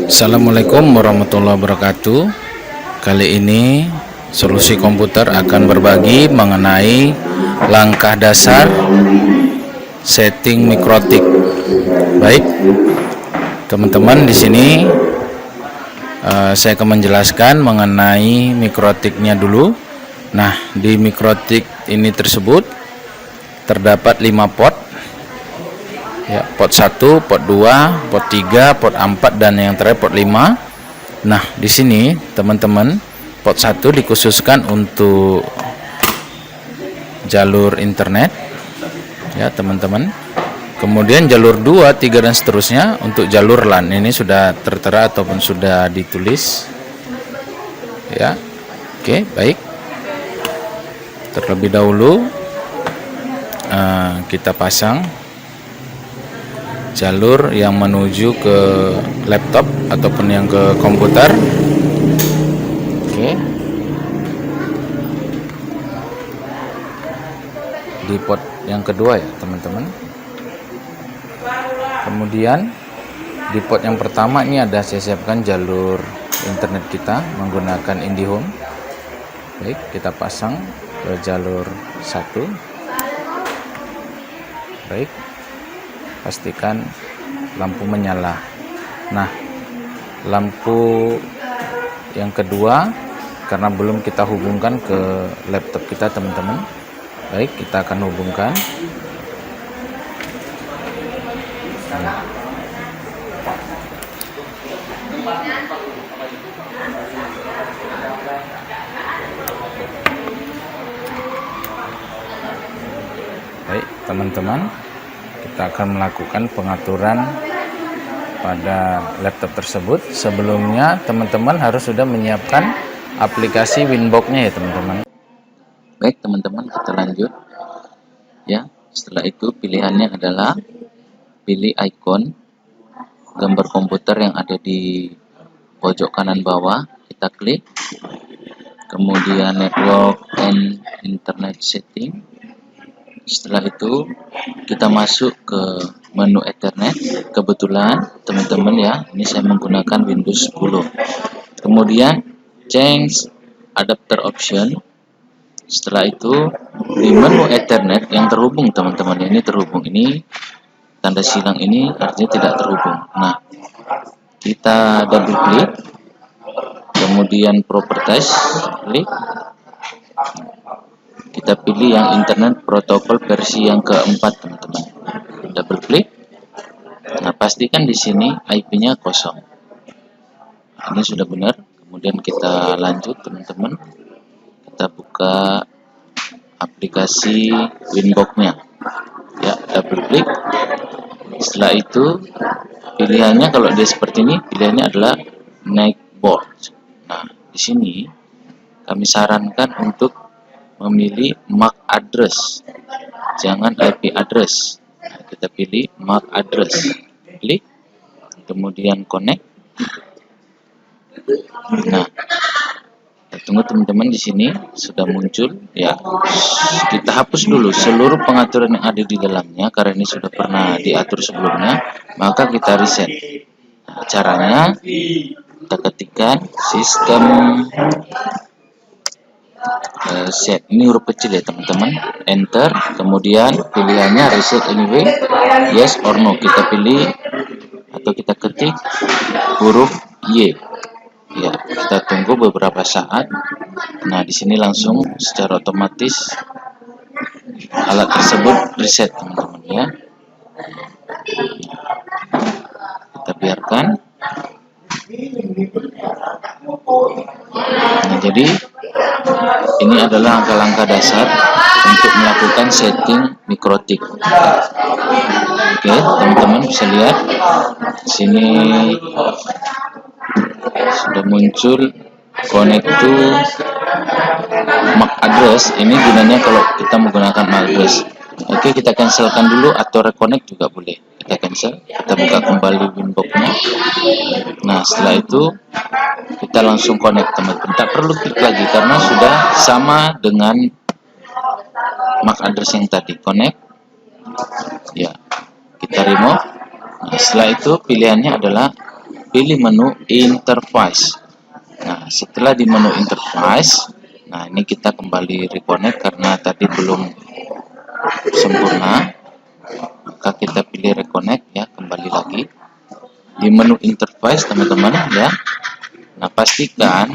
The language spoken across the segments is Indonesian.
Assalamualaikum warahmatullahi wabarakatuh. Kali ini Solusi Komputer akan berbagi mengenai langkah dasar setting mikrotik. Baik, teman-teman, di sini saya akan menjelaskan mengenai mikrotiknya dulu. Nah, di mikrotik ini tersebut terdapat 5 port. Ya, port 1, port 2, port 3, port 4 dan yang terakhir port 5. Nah, di sini teman-teman, port 1 dikhususkan untuk jalur internet ya, teman-teman. Kemudian jalur 2, 3 dan seterusnya untuk jalur LAN. Ini sudah tertera ataupun sudah ditulis. Ya. Oke, baik. Terlebih dahulu kita pasang jalur yang menuju ke laptop ataupun yang ke komputer. Oke. Di port yang kedua ya, teman-teman. Kemudian di port yang pertama ini ada saya siapkan jalur internet kita menggunakan IndiHome. Baik, kita pasang ke jalur 1. Baik. Pastikan lampu menyala. Nah, lampu yang kedua karena belum kita hubungkan ke laptop kita, teman-teman. Baik, kita akan hubungkan. Nah. Baik, teman-teman, kita akan melakukan pengaturan pada laptop tersebut. Sebelumnya teman-teman harus sudah menyiapkan aplikasi Winbox-nya ya, teman-teman. Baik, teman-teman, kita lanjut ya. Setelah itu pilihannya adalah pilih ikon gambar komputer yang ada di pojok kanan bawah, kita klik. Kemudian network and internet setting. Setelah itu kita masuk ke menu Ethernet. Kebetulan teman-teman ya, ini saya menggunakan Windows 10. Kemudian change adapter option. Setelah itu di menu Ethernet yang terhubung, teman-teman, ini terhubung, ini tanda silang ini artinya tidak terhubung. Nah, kita double klik, kemudian properties, klik. Kita pilih yang internet protokol versi yang keempat, teman-teman. Double klik. Nah, pastikan di sini IP-nya kosong. Ini sudah benar. Kemudian kita lanjut, teman-teman. Kita buka aplikasi Winbox-nya. Ya, double klik. Setelah itu pilihannya kalau dia seperti ini, pilihannya adalah Netboard. Nah, di sini kami sarankan untuk memilih MAC address, jangan IP address. Nah, kita pilih MAC address, klik, kemudian connect. Nah, kita tunggu, teman-teman, di sini sudah muncul ya. Kita hapus dulu seluruh pengaturan yang ada di dalamnya karena ini sudah pernah diatur sebelumnya, maka kita reset. Nah, caranya kita ketikkan sistem set, ini huruf kecil ya, teman-teman, enter, kemudian pilihannya reset anyway, yes or no. Kita pilih atau kita ketik huruf Y ya, kita tunggu beberapa saat. Nah, di sini langsung secara otomatis alat tersebut reset, teman-teman ya. Kita biarkan. Nah, jadi ini adalah langkah-langkah dasar untuk melakukan setting mikrotik. Oke, teman-teman bisa lihat sini sudah muncul connect to MAC address. Ini gunanya kalau kita menggunakan MAC address. Oke, kita cancelkan dulu atau reconnect juga boleh. Kita cancel, kita buka kembali Winbox-nya. Nah, setelah itu kita langsung connect, teman-teman. Tak perlu klik lagi karena sudah sama dengan MAC address yang tadi. Connect ya, kita remove. Nah, setelah itu pilihannya adalah pilih menu interface. Nah, setelah di menu interface, nah ini kita kembali reconnect karena tadi belum sempurna. Maka kita pilih reconnect ya, kembali lagi di menu interface teman-teman ya. Nah, pastikan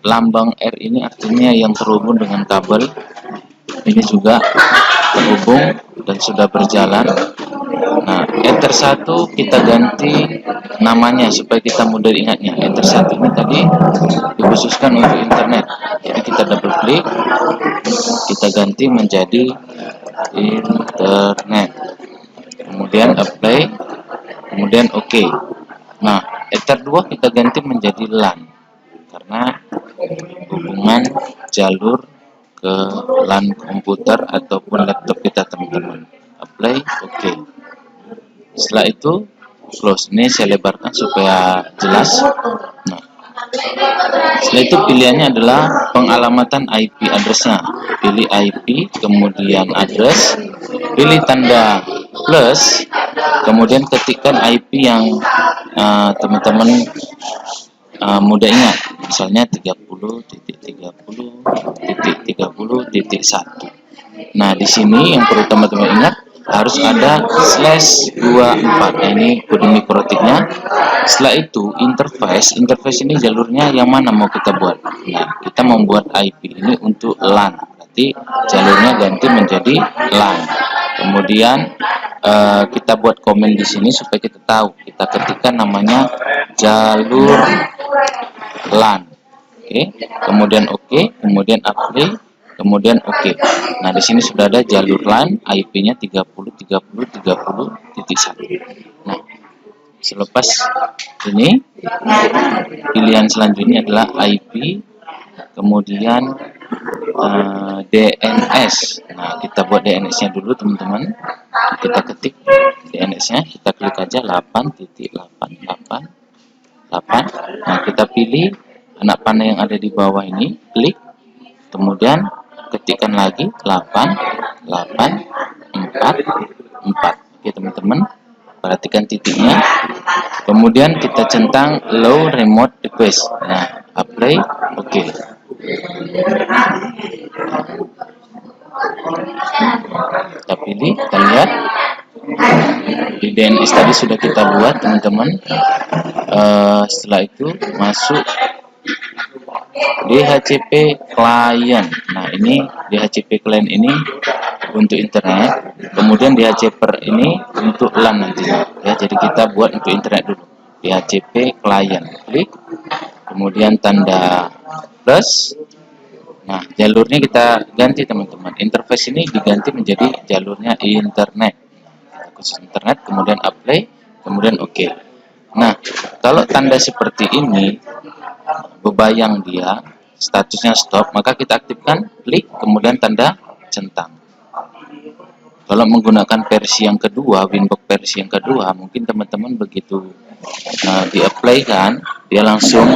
lambang R ini artinya yang terhubung dengan kabel ini juga terhubung dan sudah berjalan. Nah, enter 1 kita ganti namanya supaya kita mudah ingatnya. Enter 1 ini tadi dikhususkan untuk internet. Jadi kita double klik, kita ganti menjadi internet. Kemudian apply, kemudian OK. Nah, enter 2 kita ganti menjadi LAN. Karena hubungan jalur ke LAN komputer ataupun laptop kita teman-teman. Apply, OK. Setelah itu close. Ini saya lebarkan supaya jelas. Nah, setelah itu pilihannya adalah pengalamatan IP address-nya. Pilih IP, kemudian address, pilih tanda plus, kemudian ketikkan IP yang teman-teman mudah ingat. Misalnya 30.30.30.1. Nah, di sini yang perlu teman-teman ingat harus ada /24. Nah, ini kode mikrotiknya. Setelah itu interface ini jalurnya yang mana mau kita buat. Nah, kita membuat IP ini untuk LAN, berarti jalurnya ganti menjadi LAN. Kemudian kita buat komen di sini supaya kita tahu. Kita ketikkan namanya jalur LAN. Oke, kemudian OK, kemudian apply, kemudian OK. Nah, di sini sudah ada jalur LAN, IP-nya 30.30.30.1. Nah, selepas ini pilihan selanjutnya adalah IP, kemudian DNS. Nah, kita buat DNS-nya dulu teman-teman. Kita ketik DNS-nya, kita klik aja 8.8.8. Nah, kita pilih anak panah yang ada di bawah ini, klik, kemudian ketikkan lagi 8.8.4.4. Oke teman-teman, perhatikan titiknya. Kemudian kita centang low remote request. Nah, apply, oke. Kita pilih, kita lihat di DNS tadi sudah kita buat teman-teman. Setelah itu masuk DHCP client. Nah, ini DHCP client ini untuk internet, kemudian DHCP ini untuk LAN nantinya ya. Jadi kita buat untuk internet dulu. DHCP client, klik, kemudian tanda plus. Nah, jalurnya kita ganti teman-teman. Interface ini diganti menjadi jalurnya internet, khusus internet, kemudian apply, kemudian OK. Nah, kalau tanda seperti ini bebayang dia, statusnya stop, maka kita aktifkan, klik, kemudian tanda centang. Kalau menggunakan versi yang kedua, Winbox versi yang kedua, mungkin teman-teman begitu di-apply kan, dia langsung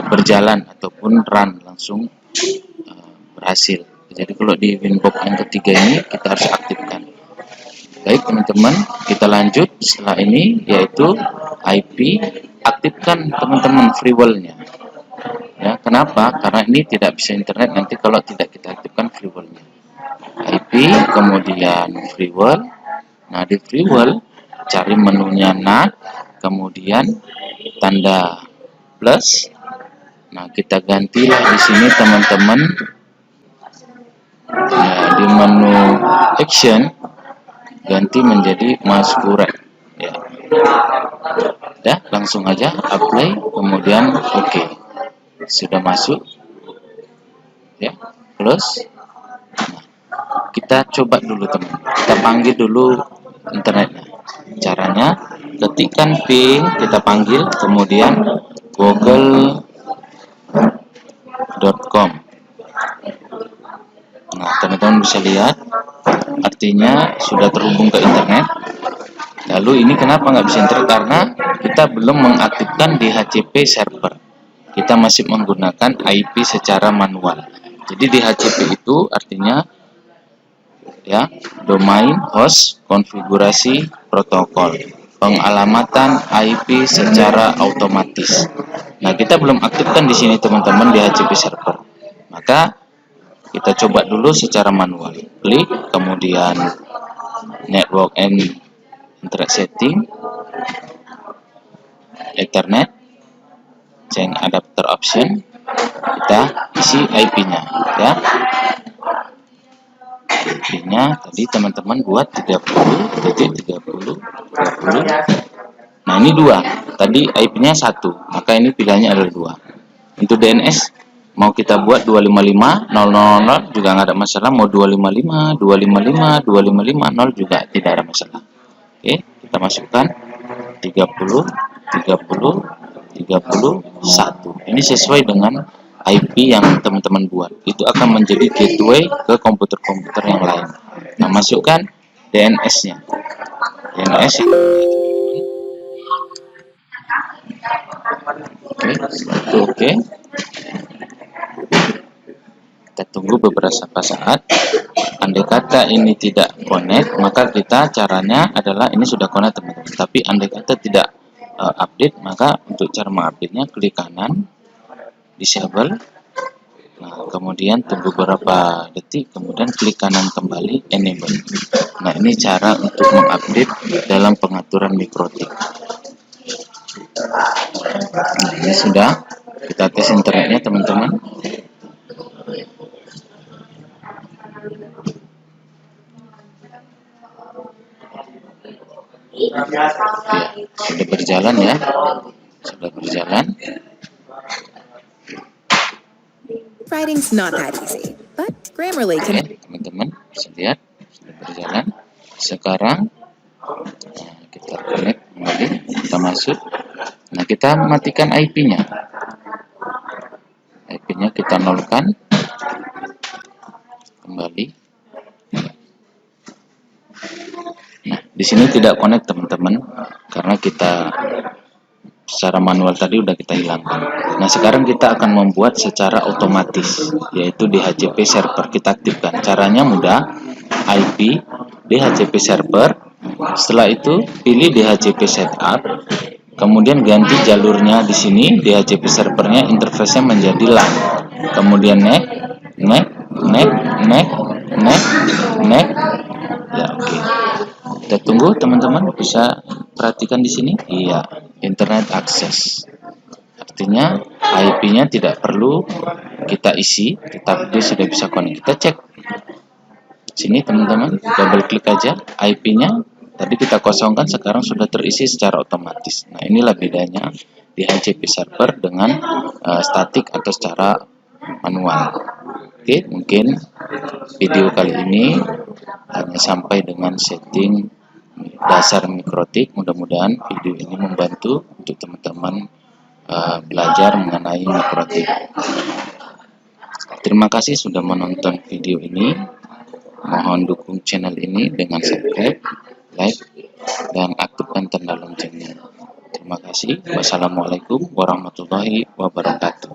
berjalan ataupun run, langsung berhasil. Jadi kalau di Winbox yang ketiga ini, kita harus aktifkan. Baik teman-teman, kita lanjut setelah ini, yaitu IP, aktifkan teman-teman freewall-nya. Ya, kenapa? Karena ini tidak bisa internet nanti kalau tidak kita aktifkan freewall-nya. IP, kemudian freewall. Nah, di freewall cari menunya NAT, kemudian tanda plus. Nah, kita gantilah di sini teman-teman. Ya, di menu action ganti menjadi masquerade. Ya. Ya, langsung aja apply, kemudian OK. Sudah masuk. Ya, close. Nah, kita coba dulu teman. Kita panggil dulu internetnya. Caranya ketikkan ping, kita panggil, kemudian google.com. Nah, teman-teman bisa lihat artinya sudah terhubung ke internet. Lalu ini kenapa nggak bisa internet? Karena kita belum mengaktifkan DHCP server. Kita masih menggunakan IP secara manual. Jadi DHCP itu artinya ya domain host konfigurasi protokol. pengalamatan IP secara otomatis. Nah, kita belum aktifkan di sini teman-teman di HCP server. Maka kita coba dulu secara manual. Klik, kemudian Network and Internet Setting, Ethernet, change adapter option, kita isi IP-nya ya. IP-nya tadi teman-teman buat 30.30.30. Nah, ini 2. Tadi IP-nya 1, maka ini pilihannya adalah 2. Untuk DNS mau kita buat 255.000 juga nggak ada masalah, mau 255, 255, 255.0 juga tidak ada masalah. Oke, kita masukkan 30, 30, 31. Ini sesuai dengan IP yang teman-teman buat. Itu akan menjadi gateway ke komputer-komputer yang lain. Nah, masukkan DNS-nya. DNS yang oke. Kita tunggu beberapa saat. Andai kata ini tidak connect, maka kita caranya adalah ini sudah connect teman-teman. Tapi andai kata tidak update, maka untuk cara mengupdate-nya klik kanan, disable. Nah, kemudian tunggu beberapa detik, kemudian klik kanan kembali, enable. Nah, ini cara untuk mengupdate dalam pengaturan MikroTik. Nah, ini sudah. Kita tes internetnya teman-teman. Ya, sudah berjalan ya. Sudah berjalan. Writing's not that easy, but Grammarly can. Oke, teman-teman bisa lihat sudah berjalan. Sekarang kita connect kembali, kita masuk. Nah, kita matikan IP-nya. IP-nya kita nolkan. Kembali. Nah, di sini tidak connect teman-teman karena kita secara manual tadi udah kita hilangkan. Nah, sekarang kita akan membuat secara otomatis, yaitu DHCP server. Kita aktifkan. Caranya mudah. IP DHCP server. Setelah itu pilih DHCP setup. Kemudian ganti jalurnya di sini. DHCP servernya interface-nya menjadi LAN. Kemudian next. Ya, oke. Kita tunggu teman-teman, bisa perhatikan di sini. Iya, internet access. Artinya IP-nya tidak perlu kita isi, tetapi dia sudah bisa connect. Kita cek. Sini teman-teman, double klik aja IP-nya. Tadi kita kosongkan, sekarang sudah terisi secara otomatis. Nah, inilah bedanya di HCP server dengan statik atau secara manual. Oke, mungkin video kali ini hanya sampai dengan setting dasar MikroTik. Mudah-mudahan video ini membantu untuk teman-teman belajar mengenai MikroTik. Terima kasih sudah menonton video ini. Mohon dukung channel ini dengan subscribe, like, dan aktifkan tanda loncengnya. Terima kasih. Wassalamualaikum warahmatullahi wabarakatuh.